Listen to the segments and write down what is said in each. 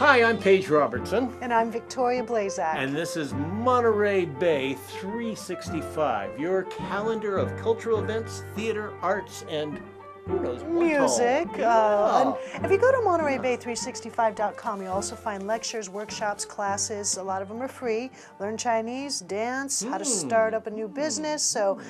Hi, I'm Paige Robertson. And I'm Victoria Blazak. And this is Monterey Bay 365, your calendar of cultural events, theater, arts, and who knows, music. Yeah. And if you go to MontereyBay365.com, you'll also find lectures, workshops, classes. A lot of them are free. Learn Chinese, dance, how to start up a new business. So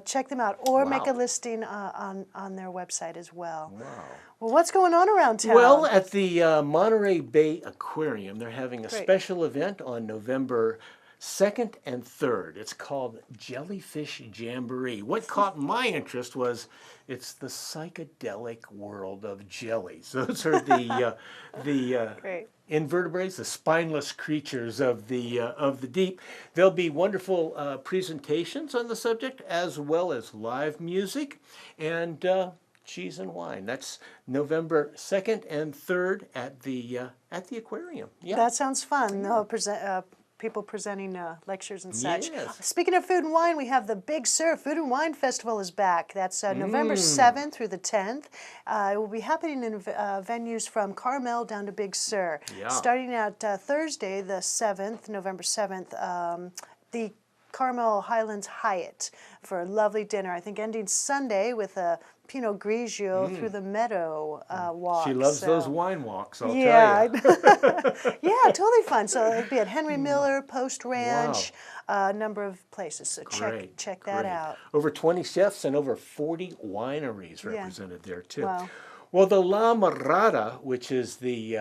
check them out, or make a listing on their website as well. Wow. Well, what's going on around town? Well, at the Monterey Bay Aquarium, they're having a special event on November 2nd and 3rd. It's called Jellyfish Jamboree. What caught my interest was it's the psychedelic world of jellies. Those are the invertebrates, the spineless creatures of the deep. There'll be wonderful presentations on the subject, as well as live music and cheese and wine. That's November 2nd and 3rd at the aquarium. Yeah. That sounds fun. People presenting lectures and such. Yes. Speaking of food and wine, we have the Big Sur Food and Wine Festival is back. That's November 7th through the 10th. It will be happening in venues from Carmel down to Big Sur. Yeah. Starting at Thursday, the 7th, November 7th, the Carmel Highlands Hyatt for a lovely dinner. I think ending Sunday with a Pinot Grigio through the meadow walk. She loves those wine walks, I'll tell you. Yeah, totally fun. So it'll be at Henry Miller, Post Ranch, a number of places. So check that out. Over 20 chefs and over 40 wineries represented there too. Wow. Well, the La Mirada, which is the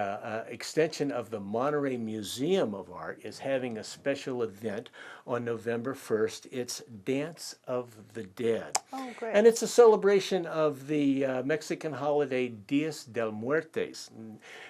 extension of the Monterey Museum of Art, is having a special event on November 1st. It's Dance of the Dead. Oh, great. And it's a celebration of the Mexican holiday Dias de Muertos.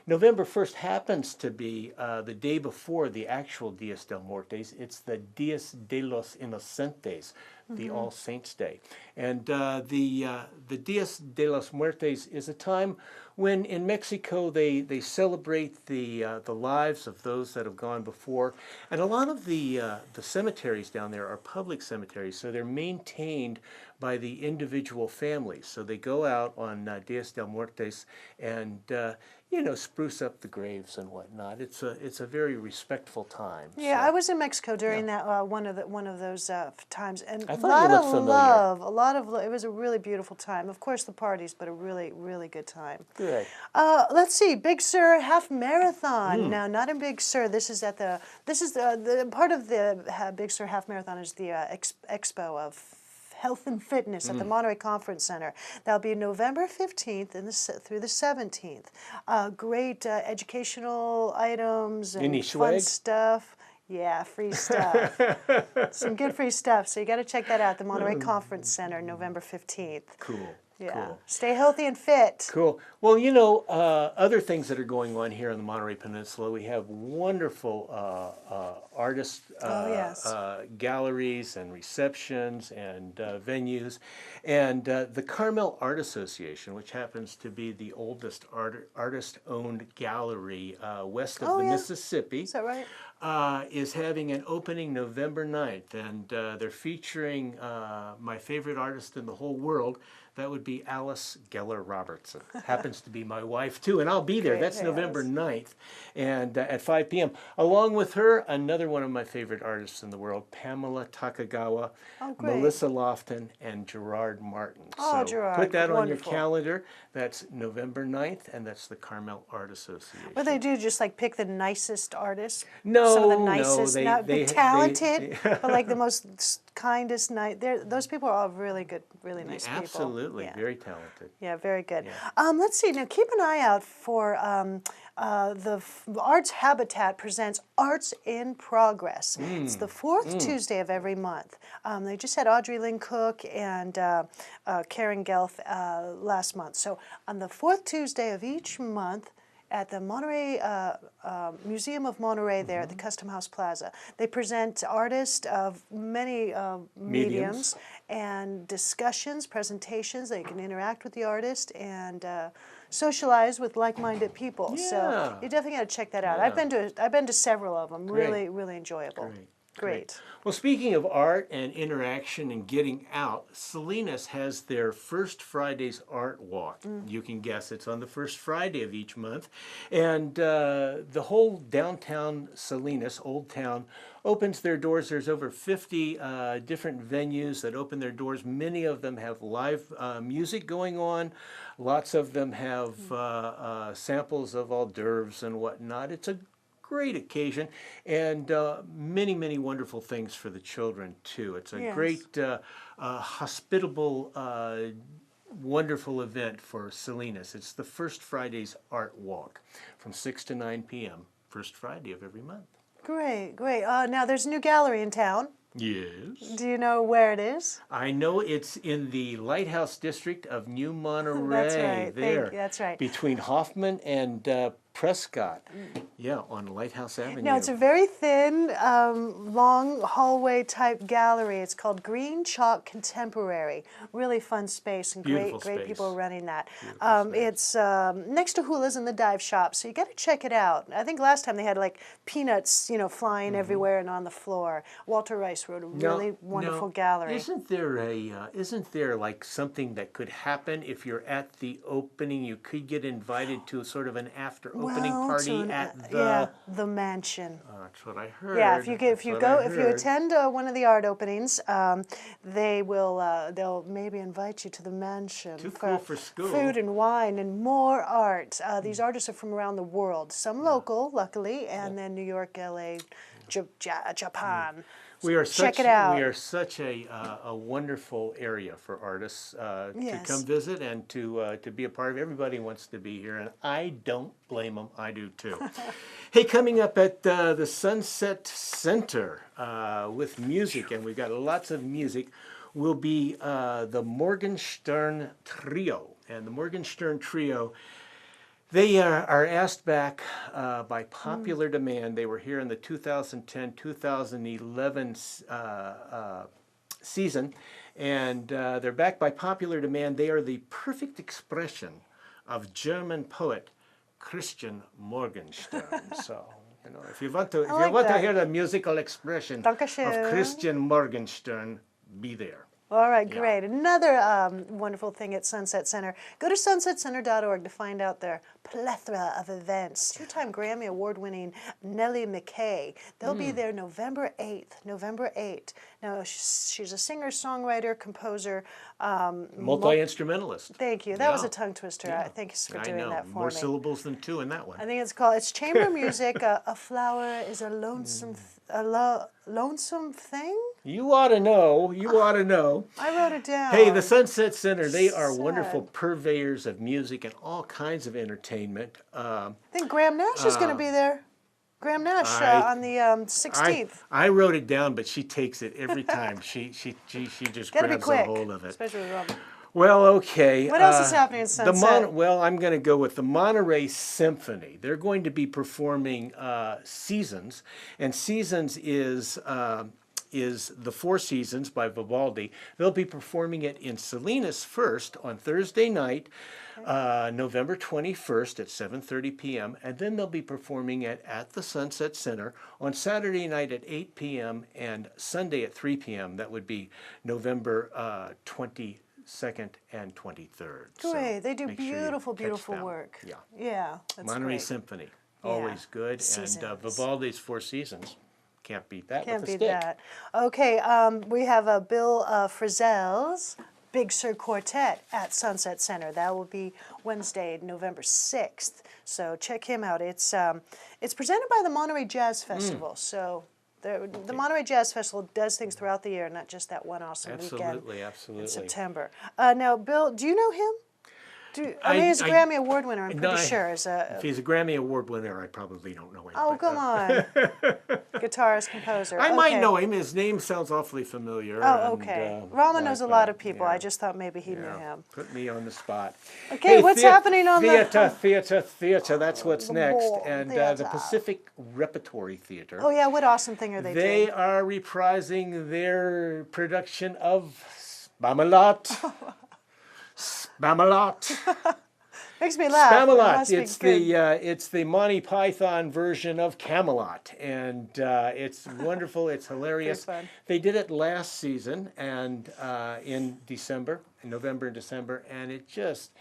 November 1st happens to be the day before the actual Dias de Muertos. It's the Dias de los Inocentes, the All Saints Day. And the Dias de los Muertos is a time when in Mexico they celebrate the lives of those that have gone before. And a lot of the cemeteries down there are public cemeteries, so they're maintained by the individual families. So they go out on Dias de Muertos and spruce up the graves and whatnot. It's a very respectful time. Yeah, so. I was in Mexico during that one of those times, and I a thought lot you of looked familiar. love, a lot of love. It was a really beautiful time. Of course, the parties, but a really, really good time. Good. Let's see, Big Sur Half Marathon. Now, not in Big Sur. This is the part of the Big Sur Half Marathon is the expo of health and fitness at the Monterey Conference Center. That'll be November 15th through the 17th. Great educational items and Any fun swag? stuff. Yeah, free stuff. Some good free stuff. So you got to check that out. The Monterey Conference Center, November 15th. Cool. Yeah. Cool. Stay healthy and fit. Cool. Well, other things that are going on here on the Monterey Peninsula, we have wonderful artist galleries and receptions and venues. And the Carmel Art Association, which happens to be the oldest artist-owned gallery west of the Mississippi. Is that right? Is having an opening November 9th, and they're featuring my favorite artist in the whole world. That would be Alice Geller Robertson. Happens to be my wife too, and I'll be there. That's November 9th, and at 5 p.m. Along with her, another one of my favorite artists in the world, Pamela Takagawa, Melissa Lofton, and Gerard Martin. Oh, so Gerard, put that on your wonderful. calendar. That's November 9th, and that's the Carmel Art Association. What they do, just like pick the nicest artists? No, some of the nicest, no, not they talented, but like the most kindest, those people are all really good, really nice people. Absolutely, very talented. Yeah, very good. Yeah. Let's see, now keep an eye out for the Arts Habitat presents Arts in Progress. It's the fourth Tuesday of every month. They just had Audrey Lynn Cook and Karen Gelf last month. So on the fourth Tuesday of each month, at the Monterey Museum of Monterey there at the Custom House Plaza. They present artists of many mediums and discussions, presentations. They can interact with the artist and socialize with like-minded people. Yeah. So you definitely got to check that out. Yeah. I've been to several of them. Great. Really, really enjoyable. Great. Great. Well, speaking of art and interaction and getting out, Salinas has their First Friday's Art Walk. You can guess it's on the first Friday of each month. And the whole downtown Salinas, Old Town, opens their doors. There's over 50 different venues that open their doors. Many of them have live music going on. Lots of them have samples of hors d'oeuvres and whatnot. It's a great occasion, and many wonderful things for the children too. It's a great hospitable wonderful event for Salinas. It's the First Friday's Art Walk from 6 to 9 p.m. first Friday of every month. Great, great. Now there's a new gallery in town. Yes. Do you know where it is? I know it's in the Lighthouse District of New Monterey. That's right. There. That's right. Between Hoffman and Prescott. Yeah, on Lighthouse Avenue. No, it's a very thin, long hallway type gallery. It's called Green Chalk Contemporary. Really fun space and Beautiful great space. people running that. Beautiful space. It's next to Hula's in the dive shop, so you got to check it out. I think last time they had like peanuts, flying everywhere and on the floor. Walter Rice wrote a really wonderful gallery. Isn't there like something that could happen if you're at the opening? You could get invited to sort of an after opening party at the mansion. That's what I heard. Yeah, if you attend one of the art openings, they'll maybe invite you to the mansion. Too cool for school. Food and wine and more art. These artists are from around the world. Some local, luckily, and then New York, LA, Japan. We are Check it out. We are such a wonderful area for artists to come visit and to be a part of. Everybody wants to be here, and I don't blame them. I do too. Hey, coming up at the Sunset Center with music, and we've got lots of music, will be the Morgenstern Trio. And the Morgenstern Trio, they are asked back by popular demand. They were here in the 2010-2011 season, and they're back by popular demand. They are the perfect expression of German poet Christian Morgenstern. So, if you want to hear the musical expression of Christian Morgenstern, be there. All right, great. Another wonderful thing at Sunset Center. Go to sunsetcenter.org to find out their plethora of events. Two-time Grammy Award-winning Nellie McKay. They'll be there November 8th. Now, she's a singer, songwriter, composer. Multi-instrumentalist. Thank you. That was a tongue twister. Thanks for doing that for me. More syllables than two in that one. I think it's chamber music. A flower is a lonesome thing? You ought to know. You ought to know. I wrote it down. Hey, the Sunset Center, they are wonderful purveyors of music and all kinds of entertainment. I think Graham Nash is going to be there. Graham Nash on the 16th. I wrote it down, but she takes it every time. She just grabs a hold of it. Especially with Robin. Well, okay. What else is happening in Sunset? Well, I'm going to go with the Monterey Symphony. They're going to be performing Seasons, and Seasons is the Four Seasons by Vivaldi. They'll be performing it in Salinas first on Thursday night, November 21st at 7:30 p.m., and then they'll be performing it at the Sunset Center on Saturday night at 8 p.m. and Sunday at 3 p.m. That would be November 22nd and 23rd. Great. So they do beautiful them. work. Yeah. Yeah, that's Monterey great. Symphony, always good. Seasons. And Vivaldi's Four Seasons. Can't beat that Can't with a beat stick. that. Okay, we have Bill Frizzell's Big Sur Quartet at Sunset Center. That will be Wednesday, November 6th. So check him out. It's presented by the Monterey Jazz Festival. So the Monterey Jazz Festival does things throughout the year, not just that one awesome weekend Absolutely. in September. Now, Bill, do you know him? He's a Grammy Award winner, I'm pretty sure. If he's a Grammy Award winner, I probably don't know him. Oh, come on. Guitarist, composer. I might know him. His name sounds awfully familiar. Oh, okay. Rama knows a lot of people. I just thought maybe he knew him. Put me on the spot. Okay, hey, what's happening on Theater. That's what's next. And the Pacific Repertory Theater. Oh, yeah. What awesome thing are they doing? They are reprising their production of Spamalot. Spamalot. Makes me laugh. It Spamalot. must be It's the Monty Python version of Camelot, and it's wonderful. It's hilarious. Pretty fun. They did it last season, and in November and December, and it just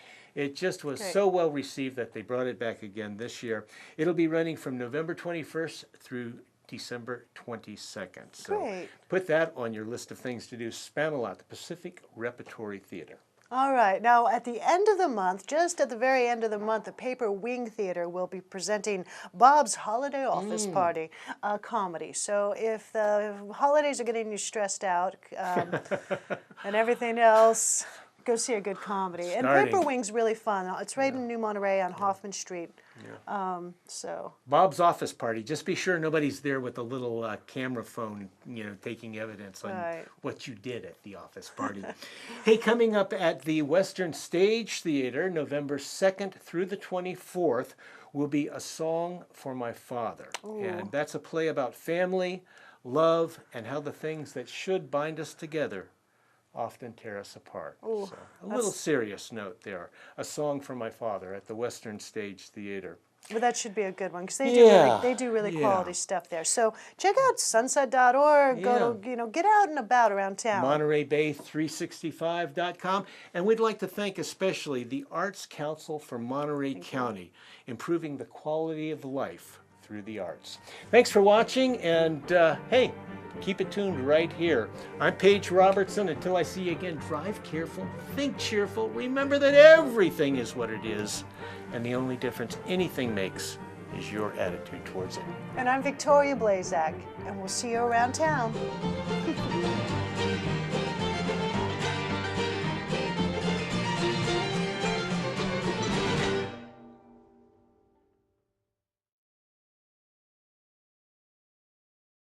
was Great. so well received that they brought it back again this year. It'll be running from November 21st through December 22nd. So Great. put that on your list of things to do. Spamalot, the Pacific Repertory Theater. All right. Now, at the end of the month, just at the very end of the month, the Paper Wing Theater will be presenting Bob's Holiday Office Party, a comedy. So if the holidays are getting you stressed out and everything else, go see a good comedy. And Starting. Paper Wing's really fun. It's right in New Monterey on Hoffman Street. So Bob's office party. Just be sure nobody's there with a little camera phone, taking evidence on what you did at the office party. Hey, coming up at the Western Stage Theater, November 2nd through the 24th, will be A Song for My Father. Ooh. And that's a play about family, love, and how the things that should bind us together often tear us apart. Ooh, So a little serious note there. A Song for My Father at the Western Stage Theater. Well, that should be a good one because they do really Yeah. quality stuff there. So check out sunset.org. Go to get out and about around town. MontereyBay365.com. And we'd like to thank especially the Arts Council for Monterey County, improving the quality of life through the arts. Thanks for watching, and hey, keep it tuned right here. I'm Paige Robertson. Until I see you again, drive careful, think cheerful, remember that everything is what it is, and the only difference anything makes is your attitude towards it. And I'm Victoria Blazak, and we'll see you around town.